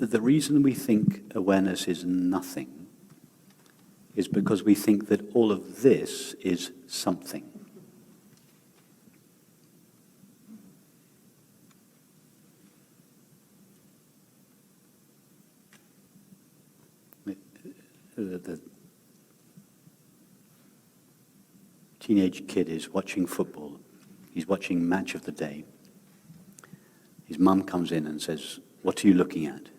the reason we think awareness is nothing is because we think that all of this is something. The teenage kid is watching football. He's watching Match of the Day. His mum comes in and says, "What are you looking at?"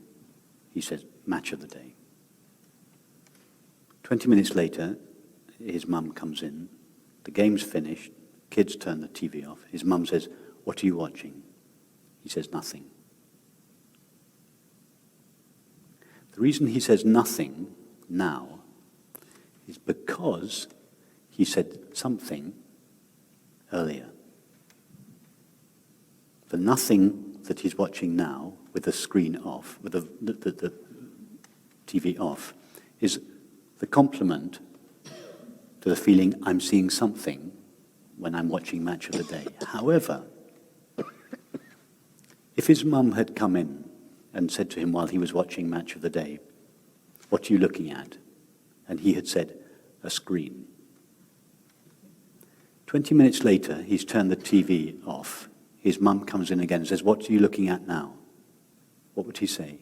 He says, "Match of the Day." 20 minutes later, his mum comes in. The game's finished. Kids turn the TV off. His mum says, "What are you watching?" He says, "Nothing." The reason he says nothing now is because he said something earlier. The nothing that he's watching now, with the screen off, with the TV off, is the complement to the feeling I'm seeing something when I'm watching Match of the Day. However, if his mum had come in and said to him while he was watching Match of the Day, "What are you looking at?" and he had said, "A screen." 20 minutes later, he's turned the TV off. His mum comes in again and says, "What are you looking at now?" What would he say?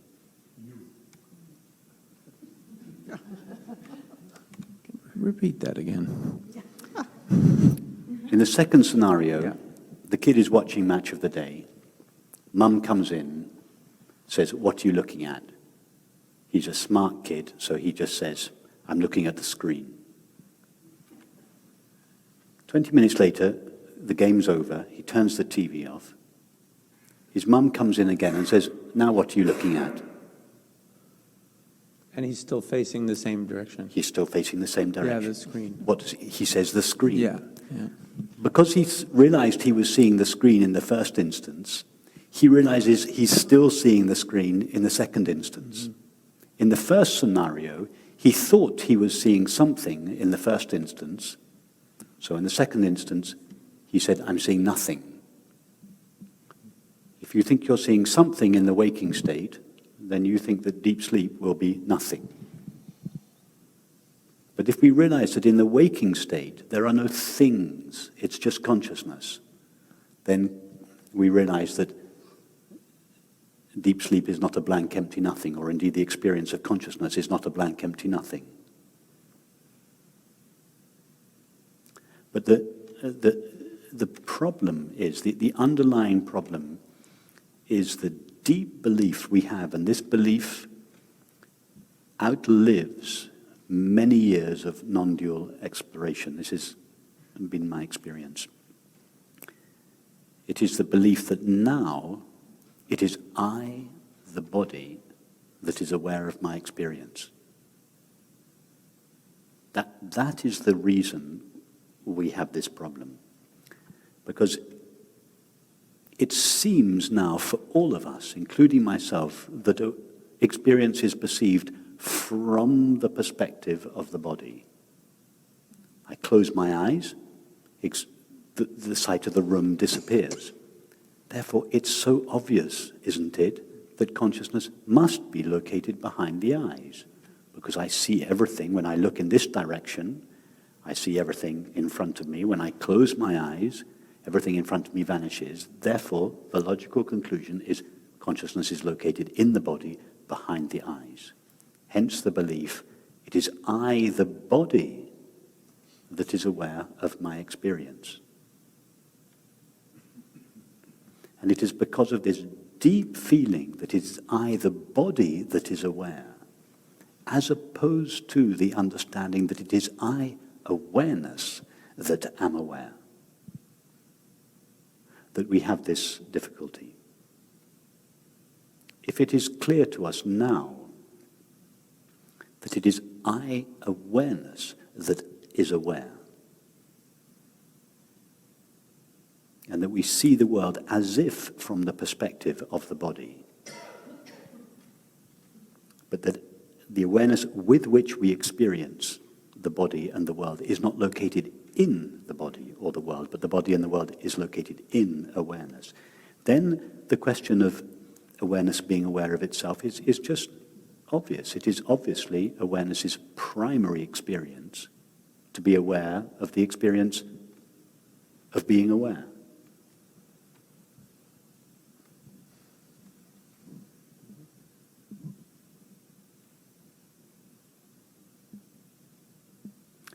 Repeat that again. In the second scenario, the kid is watching Match of the Day. Mum comes in, says, "What are you looking at?" He's a smart kid, so he just says, "I'm looking at the screen." 20 minutes later, the game's over. He turns the TV off. His mum comes in again and says, "Now what are you looking at?" And he's still facing the same direction. He's still facing the same direction. Yeah, the screen. He says the screen. Yeah. Because he realized he was seeing the screen in the first instance, he realizes he's still seeing the screen in the second instance. Mm-hmm. In the first scenario, he thought he was seeing something in the first instance. So in the second instance, he said, "I'm seeing nothing." If you think you're seeing something in the waking state, then you think that deep sleep will be nothing. But if we realize that in the waking state, there are no things, it's just consciousness, then we realize that deep sleep is not a blank, empty nothing, or indeed the experience of consciousness is not a blank, empty nothing. But the problem is, the underlying problem is the deep belief we have, and this belief outlives many years of non-dual exploration. This has been my experience. It is the belief that now it is I, the body, that is aware of my experience. That is the reason we have this problem. Because it seems now for all of us, including myself, that experience is perceived from the perspective of the body. I close my eyes, the sight of the room disappears. Therefore, it's so obvious, isn't it, that consciousness must be located behind the eyes. Because I see everything when I look in this direction, I see everything in front of me. When I close my eyes, everything in front of me vanishes. Therefore, the logical conclusion is consciousness is located in the body behind the eyes. Hence the belief, it is I, the body, that is aware of my experience. And it is because of this deep feeling that it is I, the body, that is aware, as opposed to the understanding that it is I, awareness, that am aware, that we have this difficulty. If it is clear to us now that it is I, awareness, that is aware, and that we see the world as if from the perspective of the body, but that the awareness with which we experience the body and the world is not located in the body or the world, but the body and the world is located in awareness. Then the question of awareness being aware of itself is just obvious. It is obviously awareness's primary experience to be aware of the experience of being aware.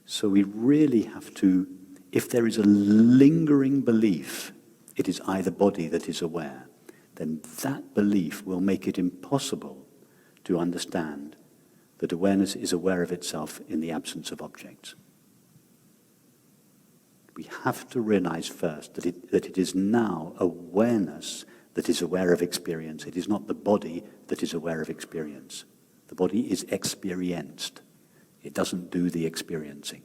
So we really have to, if there is a lingering belief, it is I, the body, that is aware, then that belief will make it impossible to understand that awareness is aware of itself in the absence of objects. We have to realize first that it is now awareness that is aware of experience. It is not the body that is aware of experience. The body is experienced. It doesn't do the experiencing.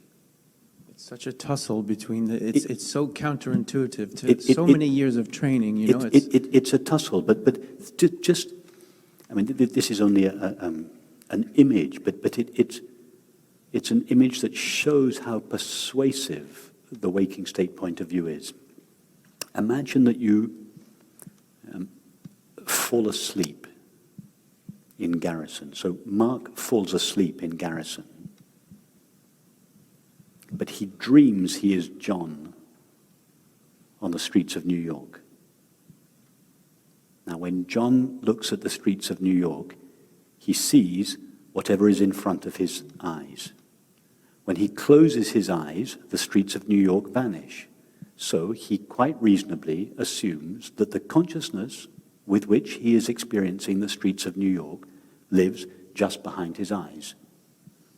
It's such a tussle between it's so counterintuitive to so many years of training, you know. It's a tussle, but just, I mean, this is only an image, but it's an image that shows how persuasive the waking state point of view is. Imagine that you fall asleep in Garrison. So Mark falls asleep in Garrison. But he dreams he is John on the streets of New York. Now, when John looks at the streets of New York, he sees whatever is in front of his eyes. When he closes his eyes, the streets of New York vanish. So he quite reasonably assumes that the consciousness with which he is experiencing the streets of New York lives just behind his eyes.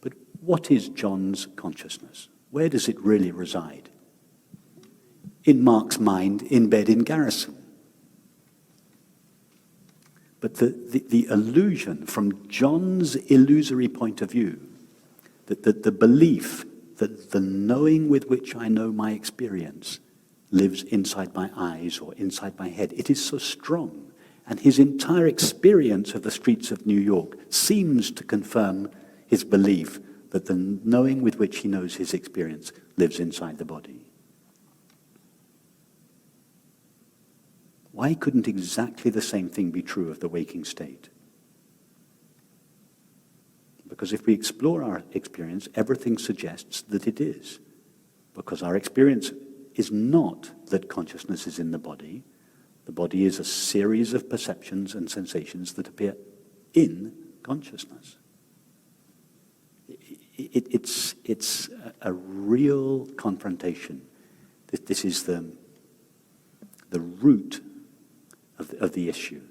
But what is John's consciousness? Where does it really reside? In Mark's mind, in bed in Garrison. But the illusion from John's illusory point of view, that the belief that the knowing with which I know my experience lives inside my eyes or inside my head, it is so strong. And his entire experience of the streets of New York seems to confirm his belief that the knowing with which he knows his experience lives inside the body. Why couldn't exactly the same thing be true of the waking state? Because if we explore our experience, everything suggests that it is. Because our experience is not that consciousness is in the body. The body is a series of perceptions and sensations that appear in consciousness. It's a real confrontation. This is the root of the issue.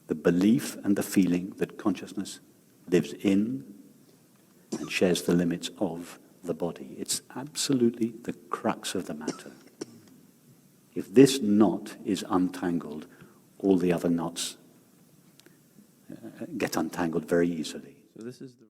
The belief and the feeling that consciousness lives in and shares the limits of the body. It's absolutely the crux of the matter. If this knot is untangled, all the other knots get untangled very easily. So this is the